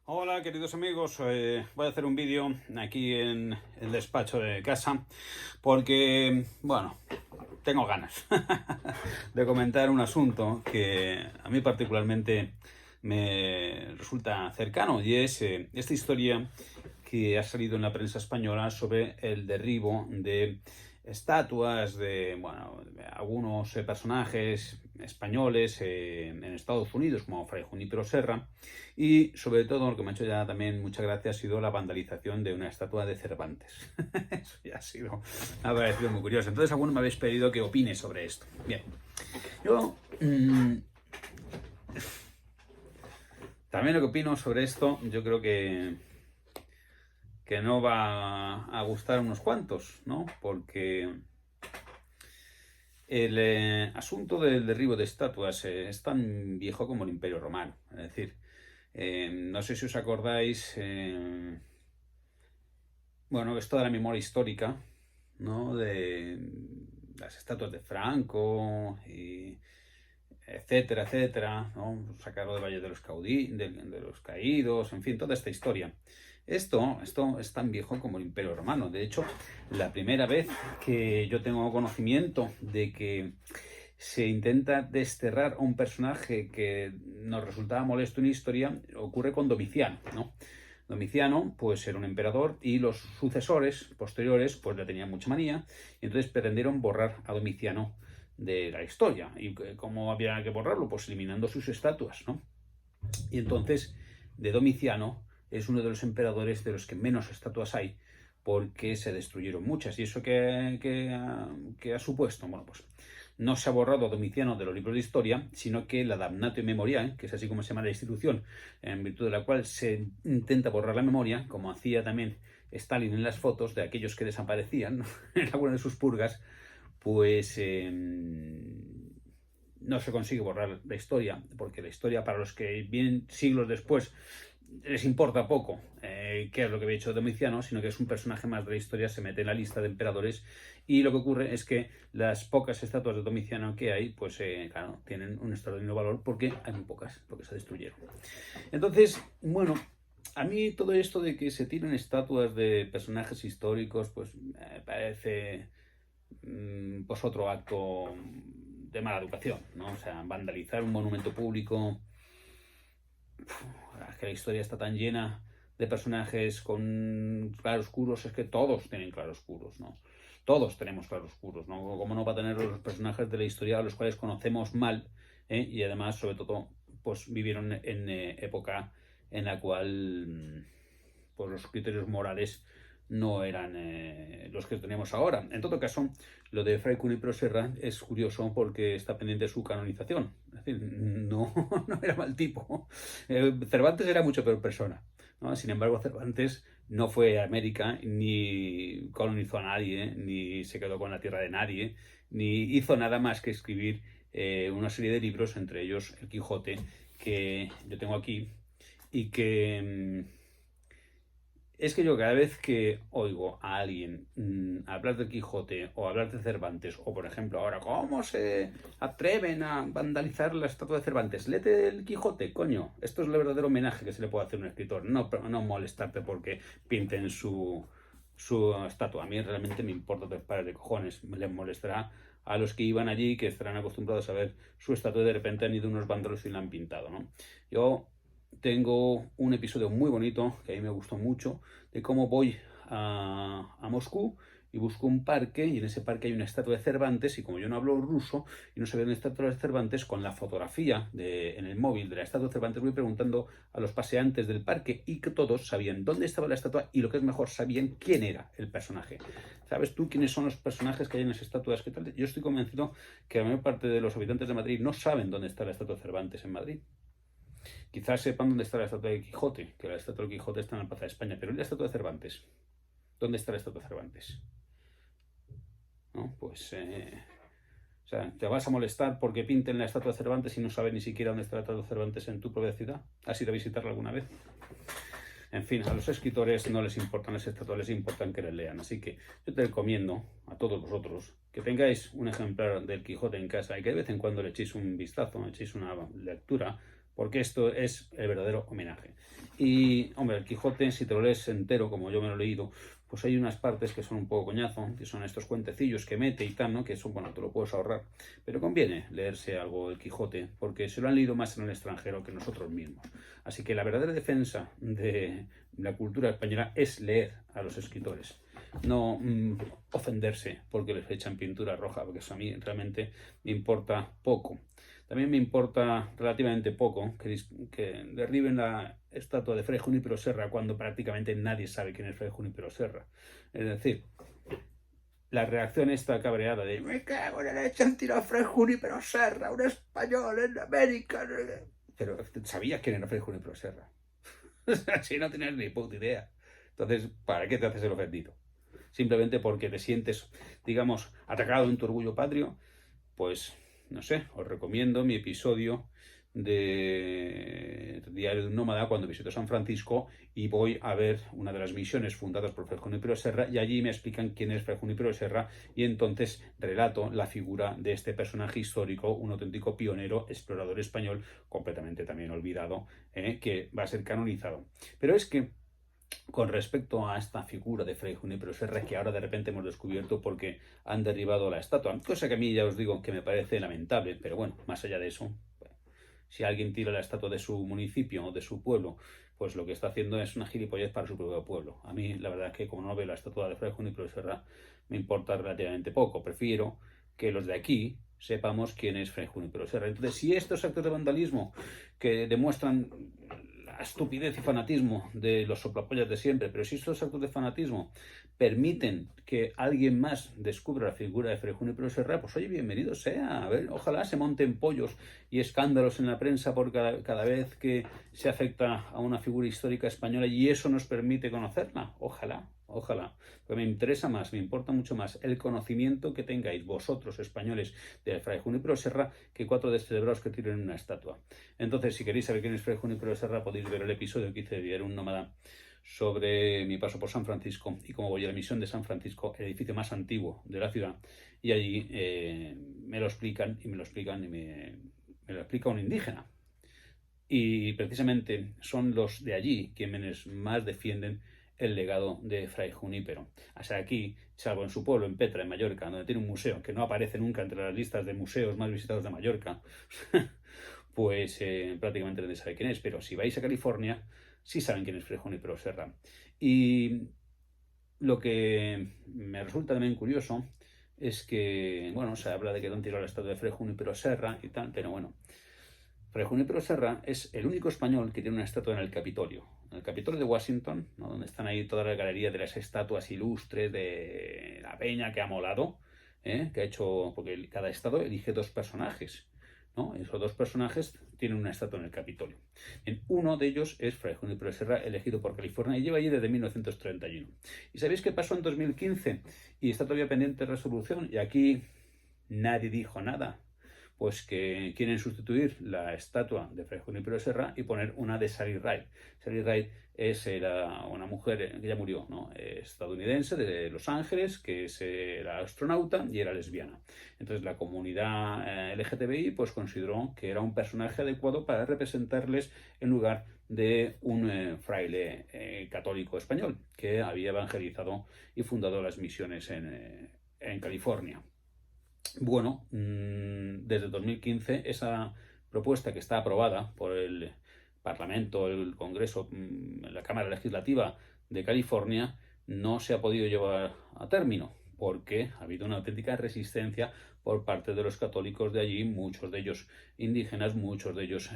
Hola queridos amigos, voy a hacer un vídeo aquí en el despacho de casa porque, bueno, tengo ganas de comentar un asunto que a mí particularmente me resulta cercano y es esta historia que ha salido en la prensa española sobre el derribo de estatuas de, bueno, de algunos personajes españoles en Estados Unidos, como Fray Junípero Serra, y sobre todo lo que me ha hecho ya también mucha gracia ha sido la vandalización de una estatua de Cervantes. Eso ya me ha parecido muy curioso. Entonces, algunos me habéis pedido que opine sobre esto. Bien, yo también lo que opino sobre esto, yo creo que no va a gustar a unos cuantos, ¿no? Porque el asunto del derribo de estatuas es tan viejo como el Imperio Romano. Es decir, no sé si os acordáis, bueno, es toda la memoria histórica, ¿no? De las estatuas de Franco, y etcétera, etcétera, ¿no? Sacarlo del Valle de los, de los Caídos, en fin, toda esta historia. Esto es tan viejo como el Imperio Romano. De hecho, la primera vez que yo tengo conocimiento de que se intenta desterrar a un personaje que nos resultaba molesto en historia ocurre con Domiciano, ¿no? Domiciano, pues era un emperador y los sucesores posteriores, pues le tenían mucha manía y entonces pretendieron borrar a Domiciano de la historia. ¿Y cómo había que borrarlo? Pues eliminando sus estatuas, ¿no? Y entonces, de Domiciano es uno de los emperadores de los que menos estatuas hay porque se destruyeron muchas. ¿Y eso qué ha supuesto? Bueno, pues no se ha borrado a Domiciano de los libros de historia, sino que la Damnatio Memoriae, que es así como se llama la institución, en virtud de la cual se intenta borrar la memoria, como hacía también Stalin en las fotos de aquellos que desaparecían, ¿no? En alguna de sus purgas, pues no se consigue borrar la historia, porque la historia para los que vienen siglos después les importa poco qué es lo que había hecho Domiciano, sino que es un personaje más de la historia, se mete en la lista de emperadores y lo que ocurre es que las pocas estatuas de Domiciano que hay, pues claro, tienen un extraordinario valor porque hay muy pocas, porque se destruyeron. Entonces, bueno, a mí todo esto de que se tiren estatuas de personajes históricos, pues me parece pues otro acto de mala educación, ¿no? O sea, vandalizar un monumento público, es que la historia está tan llena de personajes con claroscuros, es que todos tienen claroscuros, ¿no? Todos tenemos claroscuros, ¿no? ¿Cómo no va a tener los personajes de la historia a los cuales conocemos mal, y además, sobre todo, pues vivieron en época en la cual pues los criterios morales no eran los que tenemos ahora. En todo caso, lo de Fray Junípero Serra es curioso porque está pendiente de su canonización. Es decir, no, no era mal tipo. Cervantes era mucho peor persona, ¿no? Sin embargo, Cervantes no fue a América, ni colonizó a nadie, ni se quedó con la tierra de nadie, ni hizo nada más que escribir una serie de libros, entre ellos El Quijote, que yo tengo aquí, y que es que yo cada vez que oigo a alguien hablar del Quijote o hablar de Cervantes, o por ejemplo ahora, ¿cómo se atreven a vandalizar la estatua de Cervantes? Léete el Quijote, coño. Esto es el verdadero homenaje que se le puede hacer a un escritor. No, no molestarte porque pinten su estatua. A mí realmente me importa tres pares de cojones. Les molestará a los que iban allí, que estarán acostumbrados a ver su estatua y de repente han ido unos vándalos y la han pintado, ¿no? Yo tengo un episodio muy bonito que a mí me gustó mucho de cómo voy a Moscú y busco un parque y en ese parque hay una estatua de Cervantes y como yo no hablo ruso y no se ve una estatua de Cervantes, con la fotografía en el móvil de la estatua de Cervantes voy preguntando a los paseantes del parque y que todos sabían dónde estaba la estatua y lo que es mejor, sabían quién era el personaje. ¿Sabes tú quiénes son los personajes que hay en las estatuas? ¿Qué tal? Yo estoy convencido que la mayor parte de los habitantes de Madrid no saben dónde está la estatua de Cervantes en Madrid. Quizás sepan dónde está la estatua de Quijote, que la estatua de Quijote está en la Plaza de España, pero ¿y la estatua de Cervantes? ¿Dónde está la estatua de Cervantes? ¿No? Pues, o sea, ¿te vas a molestar porque pinten la estatua de Cervantes y no sabes ni siquiera dónde está la estatua de Cervantes en tu propia ciudad? ¿Has ido a visitarla alguna vez? En fin, a los escritores no les importan las estatuas, les importan que les lean. Así que yo te recomiendo a todos vosotros que tengáis un ejemplar del Quijote en casa y que de vez en cuando le echéis un vistazo, le echéis una lectura porque esto es el verdadero homenaje. Y, hombre, el Quijote, si te lo lees entero, como yo me lo he leído, pues hay unas partes que son un poco coñazo, que son estos cuentecillos que mete y tal, ¿no? Que eso, bueno, te lo puedes ahorrar. Pero conviene leerse algo del Quijote, porque se lo han leído más en el extranjero que nosotros mismos. Así que la verdadera defensa de la cultura española es leer a los escritores, no ofenderse porque les echan pintura roja, porque eso a mí realmente me importa poco. También me importa relativamente poco que derriben la estatua de Fray Junípero Serra cuando prácticamente nadie sabe quién es Fray Junípero Serra. Es decir, la reacción esta cabreada de me cago en la leche, han tirado a Fray Junípero Serra, un español en América. Pero sabías quién era Fray Junípero Serra. Si no tienes ni puta idea. Entonces, ¿para qué te haces el ofendido? Simplemente porque te sientes, digamos, atacado en tu orgullo patrio, pues, no sé, os recomiendo mi episodio de Diario de un Nómada cuando visito San Francisco y voy a ver una de las misiones fundadas por Fray Junípero Serra y allí me explican quién es Fray Junípero Serra y entonces relato la figura de este personaje histórico, un auténtico pionero, explorador español, completamente también olvidado, que va a ser canonizado. Pero es que con respecto a esta figura de Fray Junípero Serra que ahora de repente hemos descubierto porque han derribado la estatua, cosa que a mí ya os digo que me parece lamentable, pero bueno, más allá de eso, si alguien tira la estatua de su municipio o de su pueblo, pues lo que está haciendo es una gilipollez para su propio pueblo. A mí la verdad es que como no veo la estatua de Fray Junípero Serra me importa relativamente poco, prefiero que los de aquí sepamos quién es Fray Junípero Serra. Entonces, si estos actos de vandalismo que demuestran la estupidez y fanatismo de los soplapollas de siempre, pero si estos actos de fanatismo permiten que alguien más descubra la figura de Fray Junípero Serra, pues oye, bienvenido sea. A ver, ojalá se monten pollos y escándalos en la prensa por cada vez que se afecta a una figura histórica española y eso nos permite conocerla. Ojalá. Ojalá, pero me interesa más, me importa mucho más el conocimiento que tengáis vosotros, españoles, de Fray Junípero Serra, que 4 descerebrados que tiren una estatua. Entonces, si queréis saber quién es Fray Junípero Serra, podéis ver el episodio que hice de Diario un Nómada sobre mi paso por San Francisco y cómo voy a la misión de San Francisco, el edificio más antiguo de la ciudad, y allí me lo explican y me lo explica un indígena. Y precisamente son los de allí quienes más defienden el legado de Fray Junípero. O sea, aquí, salvo en su pueblo, en Petra, en Mallorca, donde tiene un museo que no aparece nunca entre las listas de museos más visitados de Mallorca, pues prácticamente nadie sabe quién es. Pero si vais a California, sí saben quién es Fray Junípero Serra. Y lo que me resulta también curioso es que, bueno, se habla de que han tirado la estatua de Fray Junípero Serra y tal, pero bueno, Fray Junípero Serra es el único español que tiene una estatua en el Capitolio. En el Capitolio de Washington, ¿no? Donde están ahí toda la galería de las estatuas ilustres de la peña que ha molado, que ha hecho, porque cada estado elige 2 personajes, ¿no? Esos 2 personajes tienen una estatua en el Capitolio. Bien, uno de ellos es Fray Junípero Serra, elegido por California, y lleva allí desde 1931. ¿Y sabéis qué pasó en 2015? Y está todavía pendiente de resolución, y aquí nadie dijo nada. Pues que quieren sustituir la estatua de Fray Junípero Serra y poner una de Sally Ride. Sally Ride es una mujer que ya murió, ¿no? Estadounidense de Los Ángeles, que era astronauta y era lesbiana. Entonces la comunidad LGTBI pues consideró que era un personaje adecuado para representarles en lugar de un fraile católico español que había evangelizado y fundado las misiones en California. Bueno, desde 2015 esa propuesta que está aprobada por el Parlamento, el Congreso, la Cámara Legislativa de California, no se ha podido llevar a término porque ha habido una auténtica resistencia por parte de los católicos de allí, muchos de ellos indígenas, muchos de ellos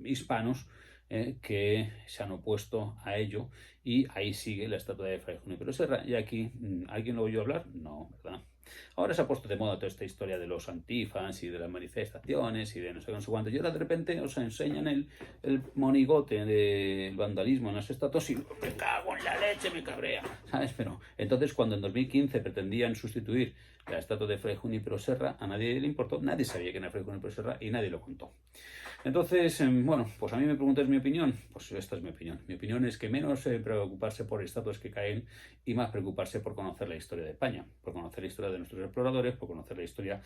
hispanos, que se han opuesto a ello y ahí sigue la estatua de Fray Junípero Serra. Y aquí, ¿alguien lo oyó hablar? No, ¿verdad? Ahora se ha puesto de moda toda esta historia de los antifas y de las manifestaciones y de no sé cuánto. Y ahora de repente os enseñan el monigote del vandalismo en las estatuas y me cago en la leche, me cabrea, ¿sabes? Pero entonces cuando en 2015 pretendían sustituir la estatua de Fray Junípero Serra, a nadie le importó, nadie sabía quién era Fray Junípero Serra y nadie lo contó. Entonces, bueno, pues a mí me preguntas mi opinión, pues esta es mi opinión. Mi opinión es que menos preocuparse por estatuas que caen y más preocuparse por conocer la historia de España, por conocer la historia de nuestros exploradores, por conocer la historia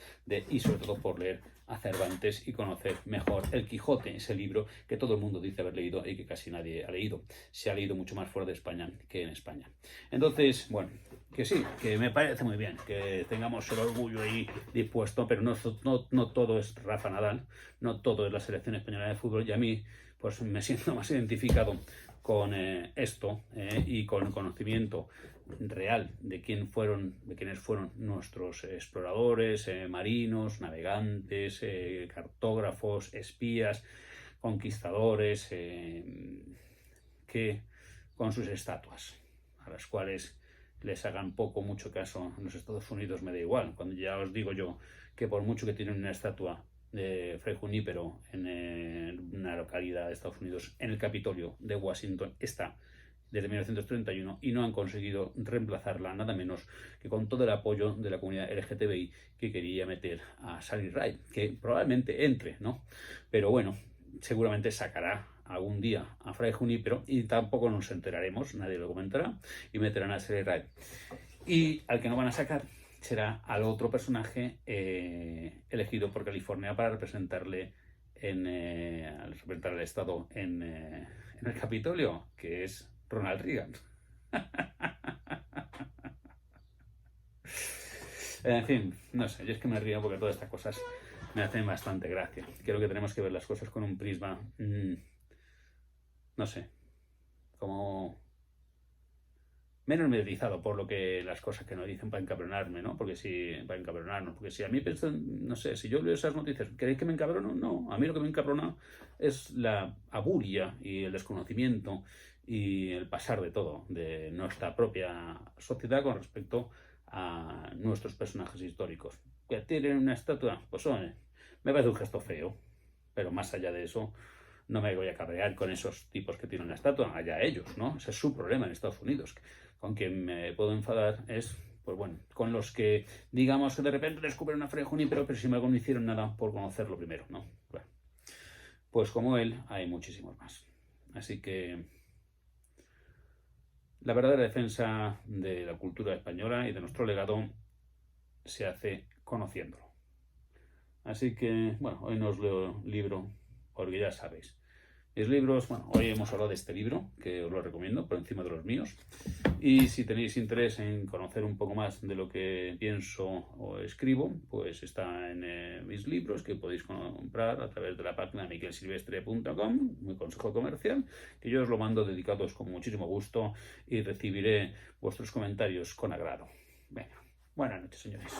y sobre todo por leer a Cervantes y conocer mejor El Quijote, ese libro que todo el mundo dice haber leído y que casi nadie ha leído. Se ha leído mucho más fuera de España que en España. Entonces, bueno, que sí, que me parece muy bien que tengamos el orgullo ahí dispuesto, pero no todo es Rafa Nadal, no todo es la selección española de fútbol, y a mí pues me siento más identificado con esto y con el conocimiento real de quiénes fueron nuestros exploradores, marinos, navegantes, cartógrafos, espías, conquistadores, que con sus estatuas, a las cuales les hagan poco o mucho caso en los Estados Unidos me da igual. Cuando ya os digo yo que por mucho que tienen una estatua de Fray Junípero en una localidad de Estados Unidos, en el Capitolio de Washington, está desde 1931 y no han conseguido reemplazarla nada menos que con todo el apoyo de la comunidad LGTBI que quería meter a Sally Ride, que probablemente entre, ¿no? Pero bueno, seguramente sacará algún día a Fray Junípero y tampoco nos enteraremos, nadie lo comentará, y meterán a Sally Ride. Y al que no van a sacar será al otro personaje elegido por California para representarle al representar al Estado en el Capitolio, que es Ronald Reagan. En fin, no sé, yo es que me río porque todas estas cosas me hacen bastante gracia. Creo que tenemos que ver las cosas con un prisma, no sé, como menos mediatizado por lo que las cosas que nos dicen para encabronarme, ¿no? Porque para encabronarnos, porque si a mí no sé, si yo leo esas noticias, ¿queréis que me encabrono? No, a mí lo que me encabrona es la aburia y el desconocimiento y el pasar de todo, de nuestra propia sociedad con respecto a nuestros personajes históricos. Que tienen una estatua, pues me parece un gesto feo, pero más allá de eso, no me voy a cabrear con esos tipos que tienen la estatua, allá ellos, ¿no? Ese es su problema en Estados Unidos. Con quien me puedo enfadar es, pues bueno, con los que, digamos, que de repente descubren una Fray Junípero, pero sin embargo no hicieron nada por conocerlo primero, ¿no? Bueno, pues como él, hay muchísimos más. Así que la verdadera defensa de la cultura española y de nuestro legado se hace conociéndolo. Así que, bueno, hoy no os leo libro, porque ya sabéis. Mis libros, bueno, hoy hemos hablado de este libro, que os lo recomiendo por encima de los míos. Y si tenéis interés en conocer un poco más de lo que pienso o escribo, pues está en mis libros que podéis comprar a través de la página miquelsilvestre.com, mi consejo comercial, que yo os lo mando dedicados con muchísimo gusto y recibiré vuestros comentarios con agrado. Venga, buenas noches, señores.